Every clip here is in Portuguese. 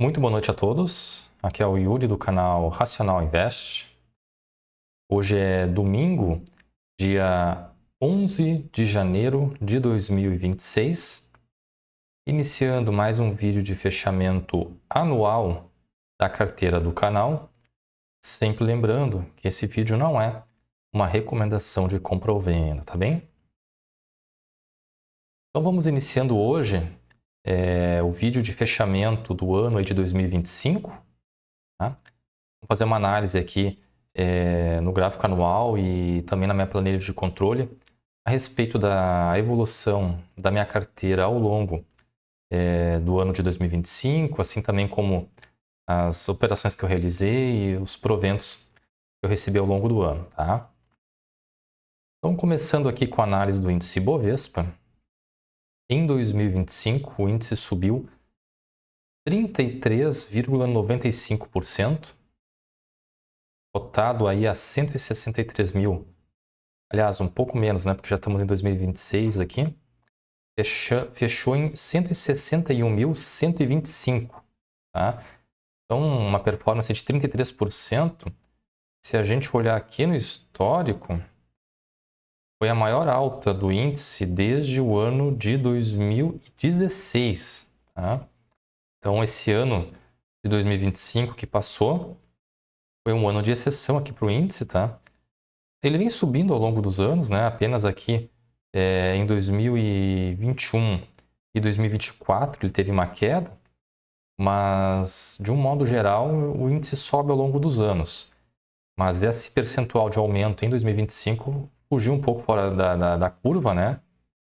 Muito boa noite a todos. Aqui é o Yuri do canal Racional Invest. Hoje é domingo, dia 11 de janeiro de 2026, iniciando mais um vídeo de fechamento anual da carteira do canal. Sempre lembrando que esse vídeo não é uma recomendação de compra ou venda, tá bem? Então vamos iniciando hoje o vídeo de fechamento do ano aí de 2025. Tá? Vamos fazer uma análise aqui no gráfico anual e também na minha planilha de controle a respeito da evolução da minha carteira ao longo do ano de 2025, assim também como as operações que eu realizei e os proventos que eu recebi ao longo do ano. Tá? Então, começando aqui com a análise do índice Bovespa, em 2025 o índice subiu 33,95%, cotado aí a 163 mil. Aliás, um pouco menos, né? Porque já estamos em 2026 aqui. Fechou em 161.125, tá? Então, uma performance de 33%. Se a gente olhar aqui no histórico, foi a maior alta do índice desde o ano de 2016, tá? Então, esse ano de 2025 que passou foi um ano de exceção aqui para o índice, tá? Ele vem subindo ao longo dos anos, né? Apenas aqui em 2021 e 2024 ele teve uma queda, mas de um modo geral o índice sobe ao longo dos anos. Mas esse percentual de aumento em 2025 fugiu um pouco fora da curva, né?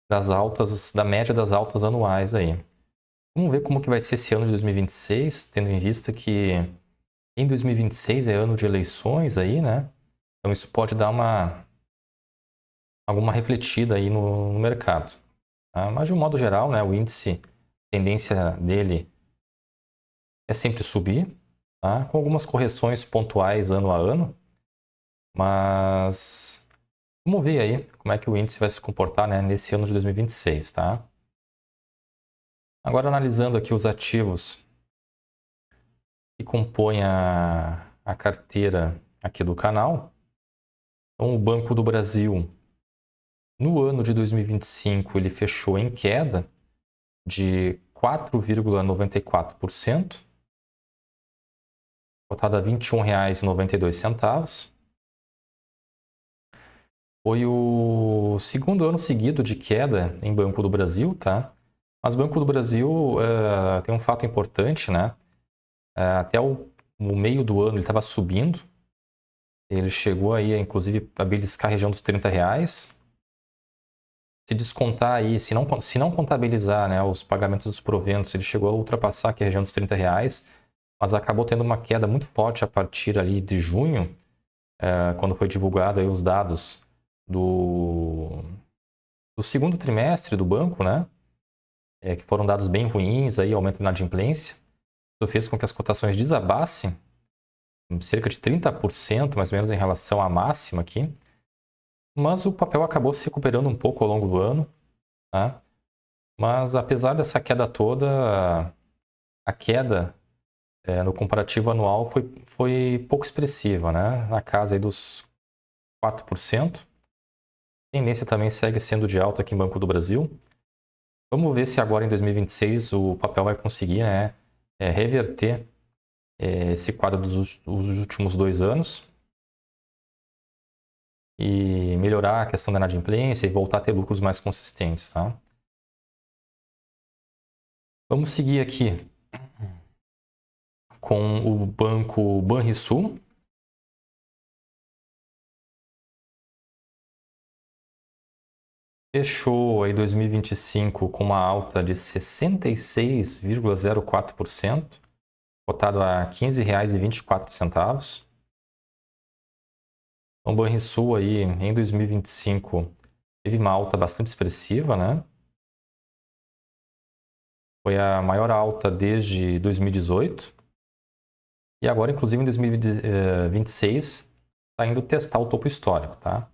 Das altas, da média das altas anuais aí. Vamos ver como que vai ser esse ano de 2026, tendo em vista que em 2026 é ano de eleições aí, né? Então isso pode dar alguma refletida aí no mercado. Tá? Mas de um modo geral, né, o índice, a tendência dele é sempre subir, tá? Com algumas correções pontuais ano a ano, mas vamos ver aí como é que o índice vai se comportar, né, nesse ano de 2026, tá? Agora analisando aqui os ativos que compõem a carteira aqui do canal. Então, o Banco do Brasil, no ano de 2025, ele fechou em queda de 4,94%, cotado a R$ 21,92. Foi o segundo ano seguido de queda em Banco do Brasil, tá? Mas Banco do Brasil tem um fato importante, né? Até o meio do ano ele estava subindo, ele chegou aí, inclusive, a beliscar a região dos R$ 30. Se descontar aí, se não contabilizar, né, os pagamentos dos proventos, ele chegou a ultrapassar aqui a região dos R$ 30, mas acabou tendo uma queda muito forte a partir ali de junho, quando foi divulgado aí os dados do segundo trimestre do banco, né, que foram dados bem ruins, aí, aumento de inadimplência. Isso fez com que as cotações desabassem cerca de 30%, mais ou menos, em relação à máxima aqui. Mas o papel acabou se recuperando um pouco ao longo do ano, tá? Mas apesar dessa queda toda, a queda no comparativo anual foi pouco expressiva, né? Na casa aí dos 4%. A tendência também segue sendo de alta aqui em Banco do Brasil. Vamos ver se agora em 2026 o papel vai conseguir, né, reverter esse quadro dos últimos 2 anos e melhorar a questão da inadimplência e voltar a ter lucros mais consistentes, tá? Vamos seguir aqui com o banco Banrisul. Fechou aí 2025 com uma alta de 66,04%, cotado a R$ 15,24. O Banrisul aí em 2025 teve uma alta bastante expressiva, né? Foi a maior alta desde 2018. E agora, inclusive, em 2026, está indo testar o topo histórico, tá?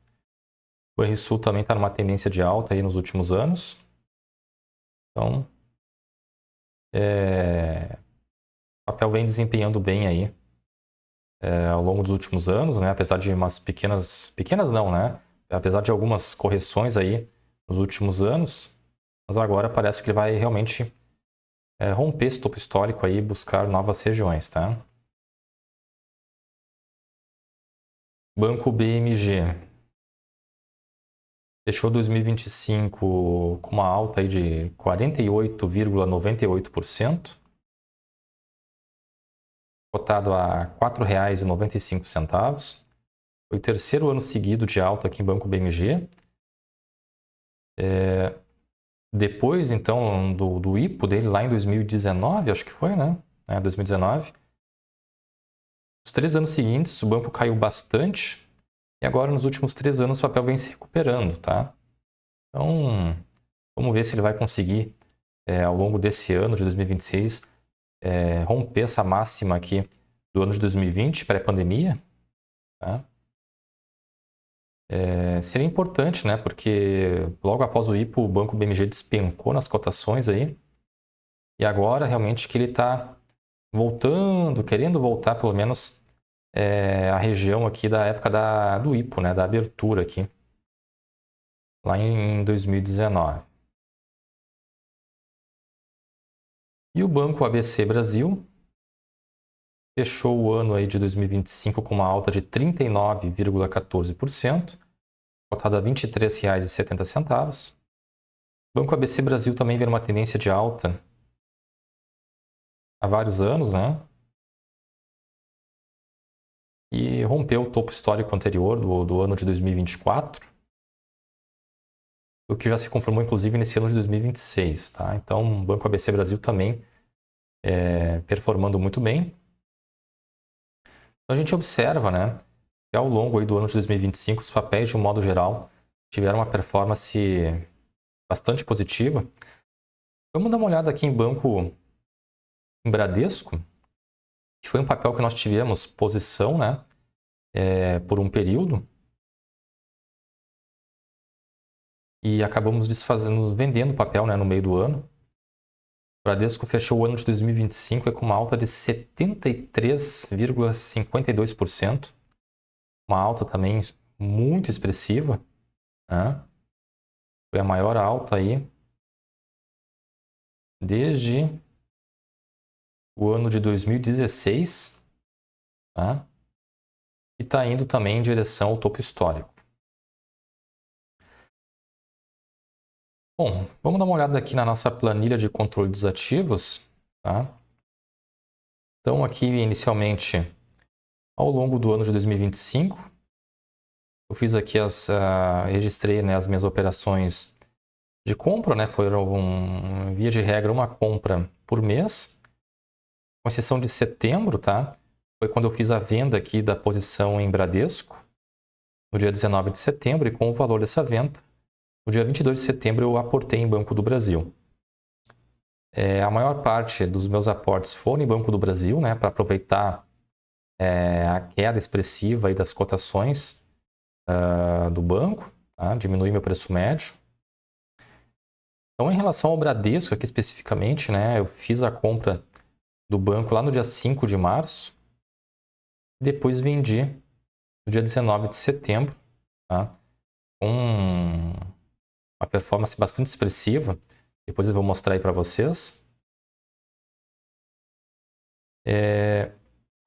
O Banrisul também está numa tendência de alta aí nos últimos anos. Então, papel vem desempenhando bem aí ao longo dos últimos anos, né? Apesar de umas pequenas não, né? Apesar de algumas correções aí nos últimos anos, mas agora parece que ele vai realmente romper esse topo histórico aí e buscar novas regiões, tá? Banco BMG fechou 2025 com uma alta aí de 48,98%, cotado a R$ 4,95. Foi o terceiro ano seguido de alta aqui em Banco BMG. Depois, então, do IPO dele lá em 2019, acho que foi, né? 2019. Os 3 anos seguintes, o banco caiu bastante. E agora, nos últimos 3 anos, o papel vem se recuperando, tá? Então, vamos ver se ele vai conseguir, ao longo desse ano de 2026, romper essa máxima aqui do ano de 2020, pré-pandemia, tá? Seria importante, né? Porque logo após o IPO, o Banco BMG despencou nas cotações aí. E agora, realmente, que ele está voltando, querendo voltar, pelo menos, à região aqui da época do IPO, né? Da abertura aqui, lá em 2019. E o Banco ABC Brasil fechou o ano aí de 2025 com uma alta de 39,14%, cotado a R$ 23,70. O Banco ABC Brasil também vê uma tendência de alta há vários anos, né? E rompeu o topo histórico anterior do ano de 2024, o que já se confirmou, inclusive, nesse ano de 2026, tá? Então, o Banco ABC Brasil também performando muito bem. Então, a gente observa, né, que ao longo aí do ano de 2025, os papéis, de um modo geral, tiveram uma performance bastante positiva. Vamos dar uma olhada aqui em Bradesco, que foi um papel que nós tivemos posição, né, por um período, e acabamos vendendo papel, né, no meio do ano. O Bradesco fechou o ano de 2025 com uma alta de 73,52%, uma alta também muito expressiva, né? Foi a maior alta aí desde o ano de 2016, tá? E está indo também em direção ao topo histórico. Bom, vamos dar uma olhada aqui na nossa planilha de controle dos ativos, tá? Então, aqui inicialmente, ao longo do ano de 2025, eu fiz aqui registrei, né, as minhas operações de compra, né? Foram, via de regra, uma compra por mês, com exceção de setembro, tá? Foi quando eu fiz a venda aqui da posição em Bradesco, no dia 19 de setembro, e com o valor dessa venda, no dia 22 de setembro, eu aportei em Banco do Brasil. A maior parte dos meus aportes foram em Banco do Brasil, né, para aproveitar a queda expressiva aí das cotações do banco, tá? Diminuir meu preço médio. Então, em relação ao Bradesco, aqui especificamente, né, eu fiz a compra do banco lá no dia 5 de março, depois vendi no dia 19 de setembro, tá? Com uma performance bastante expressiva. Depois eu vou mostrar aí para vocês.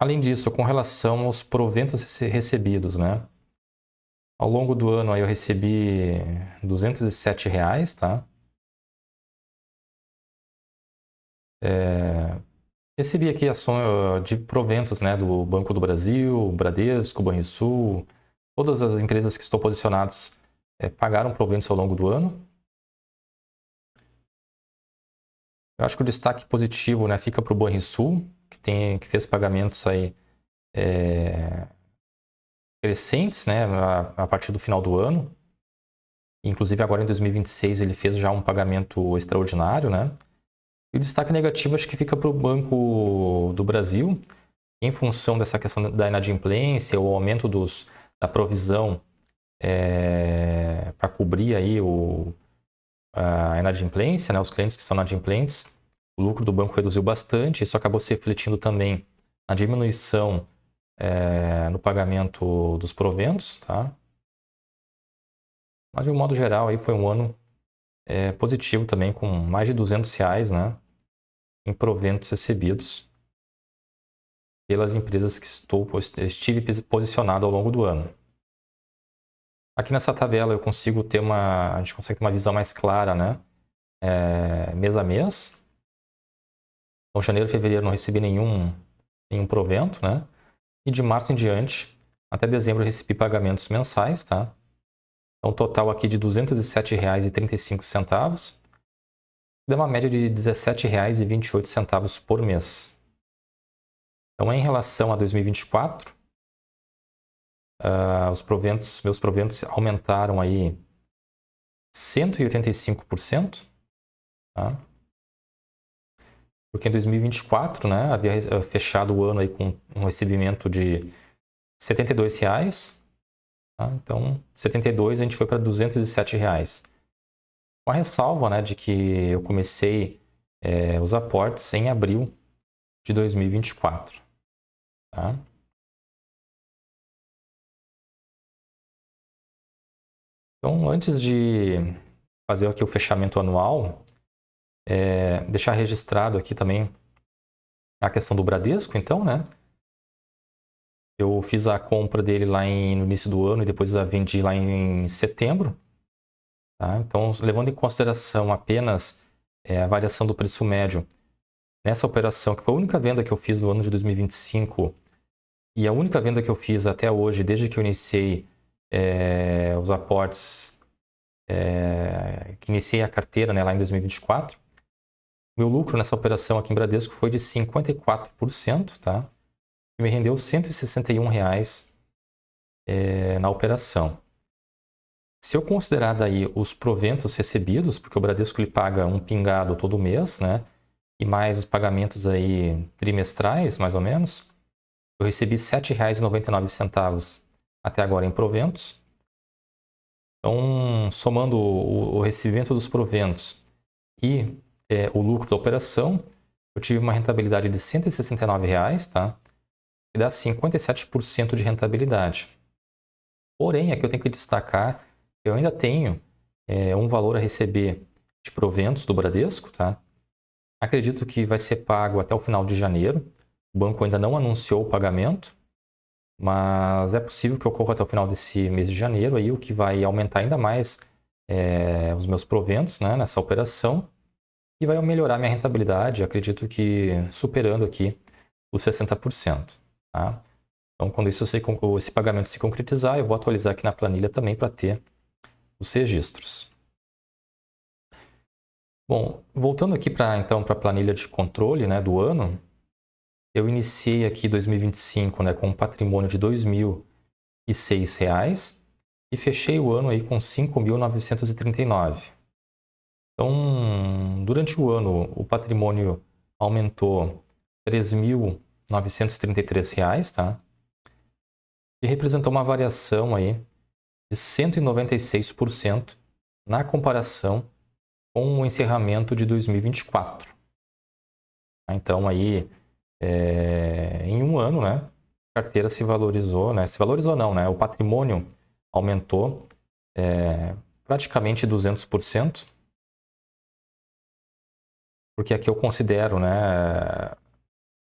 Além disso, com relação aos proventos recebidos, né? Ao longo do ano aí eu recebi R$ 207, tá? Recebi aqui ações de proventos, né, do Banco do Brasil, Bradesco, Banrisul, todas as empresas que estão posicionadas pagaram proventos ao longo do ano. Eu acho que o destaque positivo, né, fica para o Banrisul, que fez pagamentos aí crescentes, né, a partir do final do ano. Inclusive agora em 2026 ele fez já um pagamento extraordinário, né? E o destaque negativo acho que fica para o Banco do Brasil, em função dessa questão da inadimplência, o aumento da provisão para cobrir aí a inadimplência, né, os clientes que são inadimplentes. o lucro do banco reduziu bastante, isso acabou se refletindo também na diminuição no pagamento dos proventos, tá? Mas de um modo geral aí foi um ano positivo também, com mais de R$ 200, né, em proventos recebidos pelas empresas que estive posicionado ao longo do ano. Aqui nessa tabela a gente consegue ter uma visão mais clara, né, mês a mês. Então, janeiro e fevereiro não recebi nenhum provento, né, e de março em diante, até dezembro eu recebi pagamentos mensais, tá? Então, total aqui de R$ 207,35, dá uma média de R$ 17,28 por mês. Então, em relação a 2024, meus proventos aumentaram aí 185%, tá? Porque em 2024, né, havia fechado o ano aí com um recebimento de R$ 72, tá? Então, 72 a gente foi para R$ 207. Com a ressalva, né, de que eu comecei os aportes em abril de 2024. Tá? Então, antes de fazer aqui o fechamento anual, deixar registrado aqui também a questão do Bradesco, então, né? Eu fiz a compra dele lá no início do ano e depois a vendi lá em setembro. Tá? Então, levando em consideração apenas a variação do preço médio nessa operação, que foi a única venda que eu fiz no ano de 2025 e a única venda que eu fiz até hoje, desde que eu iniciei os aportes, que iniciei a carteira, né, lá em 2024, meu lucro nessa operação aqui em Bradesco foi de 54%, tá? E me rendeu R$ 161 na operação. Se eu considerar daí os proventos recebidos, porque o Bradesco ele paga um pingado todo mês, né? E mais os pagamentos aí trimestrais, mais ou menos, eu recebi R$ 7,99 até agora em proventos. Então, somando o recebimento dos proventos e o lucro da operação, eu tive uma rentabilidade de R$ 169, tá? Que dá 57% de rentabilidade. Porém, aqui eu tenho que destacar que eu ainda tenho um valor a receber de proventos do Bradesco, tá? Acredito que vai ser pago até o final de janeiro. O banco ainda não anunciou o pagamento, mas é possível que ocorra até o final desse mês de janeiro, aí, o que vai aumentar ainda mais os meus proventos, né, nessa operação e vai melhorar minha rentabilidade, acredito que superando aqui os 60%. Tá? Então, quando esse pagamento se concretizar, eu vou atualizar aqui na planilha também para ter os registros. Bom, voltando aqui então para a planilha de controle, né, do ano, eu iniciei aqui 2025, né, com um patrimônio de R$ 2.006 e fechei o ano aí com R$ 5.939. Então, durante o ano, o patrimônio aumentou R$ 3.933, tá? E representou uma variação aí de 196% na comparação com o encerramento de 2024. Então, aí, em um ano, né, a carteira se valorizou, né? Se valorizou não, né? O patrimônio aumentou praticamente 200%, porque aqui eu considero, né,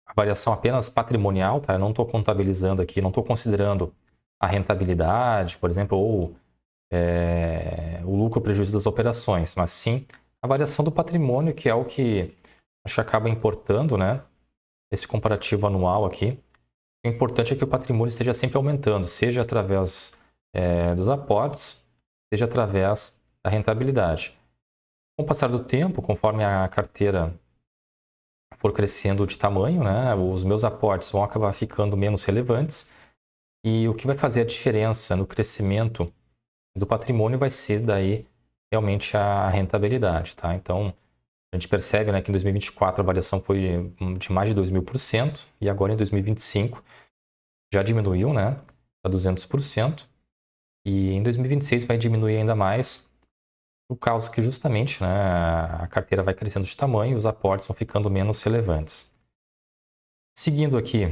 a variação apenas patrimonial, tá? Eu não estou contabilizando aqui, não estou considerando a rentabilidade, por exemplo, ou o lucro ou prejuízo das operações, mas sim a variação do patrimônio, que é o que acho que acaba importando, né? Esse comparativo anual aqui. O importante é que o patrimônio esteja sempre aumentando, seja através dos aportes, seja através da rentabilidade. Com o passar do tempo, conforme a carteira for crescendo de tamanho, né, os meus aportes vão acabar ficando menos relevantes e o que vai fazer a diferença no crescimento do patrimônio vai ser daí realmente a rentabilidade, tá? Então, a gente percebe, né, que em 2024 a variação foi de mais de 2.000% e agora em 2025 já diminuiu, né, a 200%. E em 2026 vai diminuir ainda mais, por causa que justamente, né, a carteira vai crescendo de tamanho e os aportes vão ficando menos relevantes. Seguindo aqui,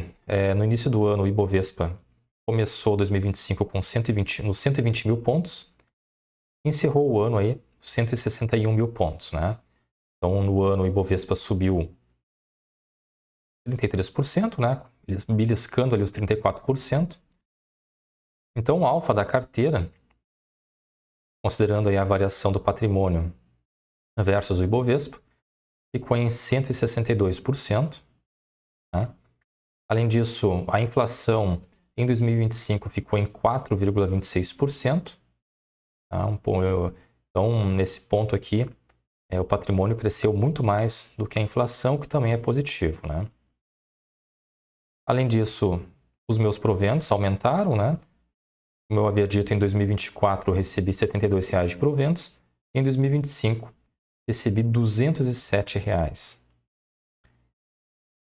no início do ano, o Ibovespa começou 2025 com 120 mil pontos e encerrou o ano aí 161 mil pontos, né? Então, no ano, o Ibovespa subiu 33%, né? Beliscando ali os 34%. Então, o alfa da carteira, considerando aí a variação do patrimônio versus o Ibovespa, ficou em 162%. Né? Além disso, a inflação em 2025 ficou em 4,26%. Tá? Então, nesse ponto aqui, o patrimônio cresceu muito mais do que a inflação, que também é positivo. Né? Além disso, os meus proventos aumentaram. Né? Como eu havia dito, em 2024 eu recebi R$ 72 de proventos. Em 2025, recebi R$ 207.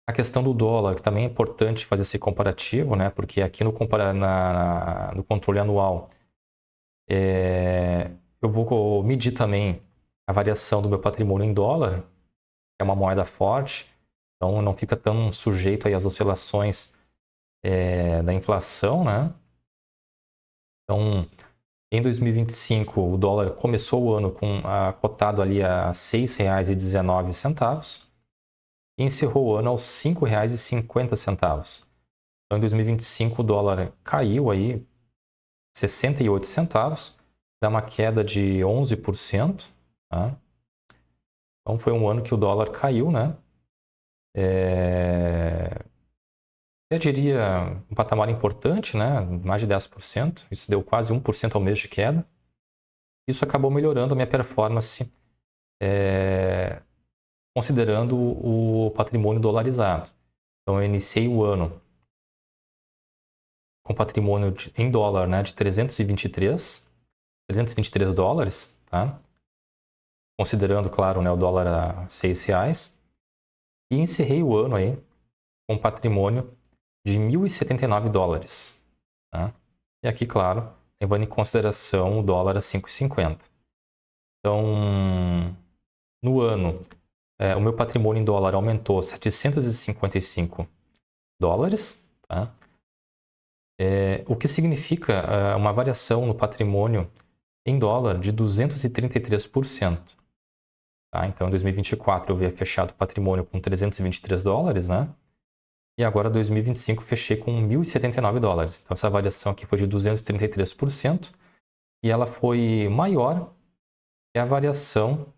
A questão do dólar, que também é importante fazer esse comparativo, né? Porque aqui no controle anual, eu vou medir também a variação do meu patrimônio em dólar, que é uma moeda forte, então não fica tão sujeito aí às oscilações da inflação, né? Então, em 2025, o dólar começou o ano cotado ali a R$ 6,19 e encerrou o ano aos R$ 5,50. Então, em 2025, o dólar caiu aí 68 centavos, dá uma queda de 11%. Tá? Então, foi um ano que o dólar caiu, né? Eu diria um patamar importante, né? Mais de 10%. Isso deu quase 1% ao mês de queda. Isso acabou melhorando a minha performance, considerando o patrimônio dolarizado. Então, eu iniciei o ano com patrimônio em dólar, né, de 323 dólares, tá? Considerando, claro, né, o dólar a R$ 6. E encerrei o ano aí com patrimônio de 1.079 dólares. Tá? E aqui, claro, levando em consideração o dólar a 5,50. Então, no ano, o meu patrimônio em dólar aumentou 755 dólares, tá? O que significa uma variação no patrimônio em dólar de 233%. Tá? Então, em 2024 eu havia fechado o patrimônio com 323 dólares, né? E agora, 2025, fechei com 1.079 dólares. Então, essa variação aqui foi de 233% e ela foi maior que a variação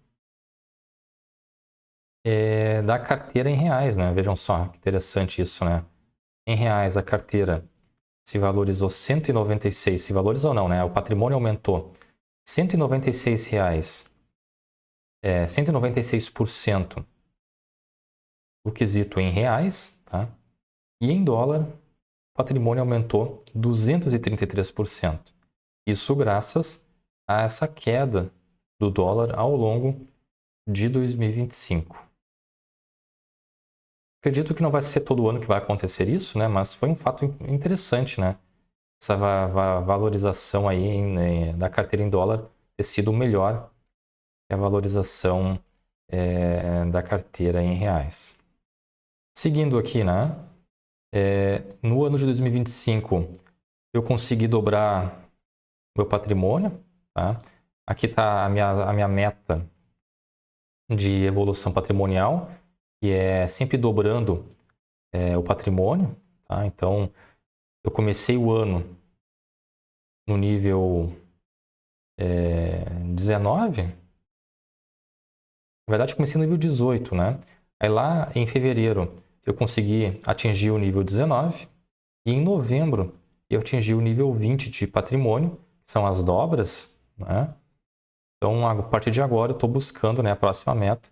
da carteira em reais, né? Vejam só, que interessante isso, né? Em reais, a carteira se valorizou 196, se valorizou não, né? O patrimônio aumentou 196 reais, 196% do quesito em reais, tá? E em dólar, o patrimônio aumentou 233%. Isso graças a essa queda do dólar ao longo de 2025. Acredito que não vai ser todo ano que vai acontecer isso, né? Mas foi um fato interessante, né? Essa valorização aí da carteira em dólar ter sido melhor que a valorização da carteira em reais. Seguindo aqui, né? No ano de 2025, eu consegui dobrar meu patrimônio. Tá? Aqui está a minha meta de evolução patrimonial, que é sempre dobrando o patrimônio. Tá? Então, eu comecei o ano no nível 19. Na verdade, eu comecei no nível 18, né? Aí lá em fevereiro eu consegui atingir o nível 19 e em novembro eu atingi o nível 20 de patrimônio, que são as dobras, né? Então, a partir de agora, eu estou buscando, né, a próxima meta,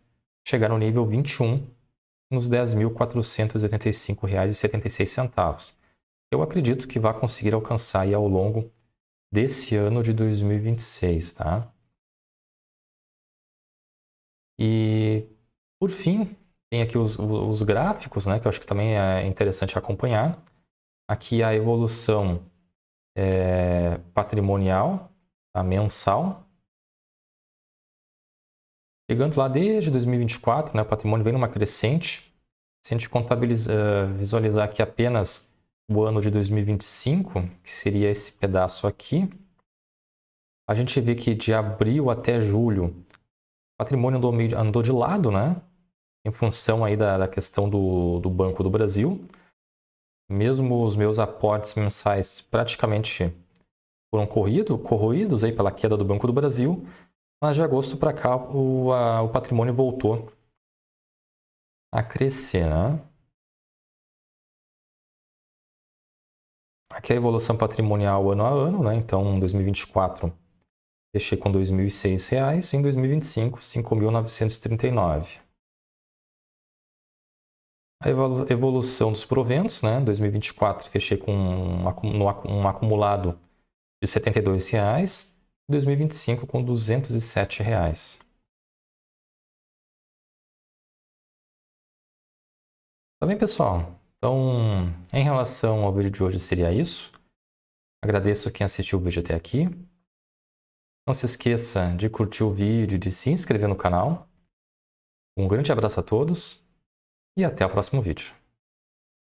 chegar no nível 21, nos R$ 10.485,76. Eu acredito que vai conseguir alcançar aí ao longo desse ano de 2026, tá? E, por fim, tem aqui os gráficos, né, que eu acho que também é interessante acompanhar. Aqui a evolução patrimonial, a mensal. Pegando lá desde 2024, né, o patrimônio vem numa crescente. Se a gente visualizar aqui apenas o ano de 2025, que seria esse pedaço aqui, a gente vê que de abril até julho, o patrimônio andou de lado, né? Em função aí da questão do Banco do Brasil. Mesmo os meus aportes mensais praticamente foram corroídos aí pela queda do Banco do Brasil, mas de agosto para cá o patrimônio voltou a crescer, né? Aqui é a evolução patrimonial ano a ano, né? Então, em 2024, fechei com R$ 2.006, em 2025, R$ 5.939. A evolução dos proventos, né? Em 2024, fechei com um acumulado de R$ 72, em 2025 com R$ 207. Tá bem, pessoal? Então, em relação ao vídeo de hoje, seria isso. Agradeço quem assistiu o vídeo até aqui. Não se esqueça de curtir o vídeo e de se inscrever no canal. Um grande abraço a todos e até o próximo vídeo.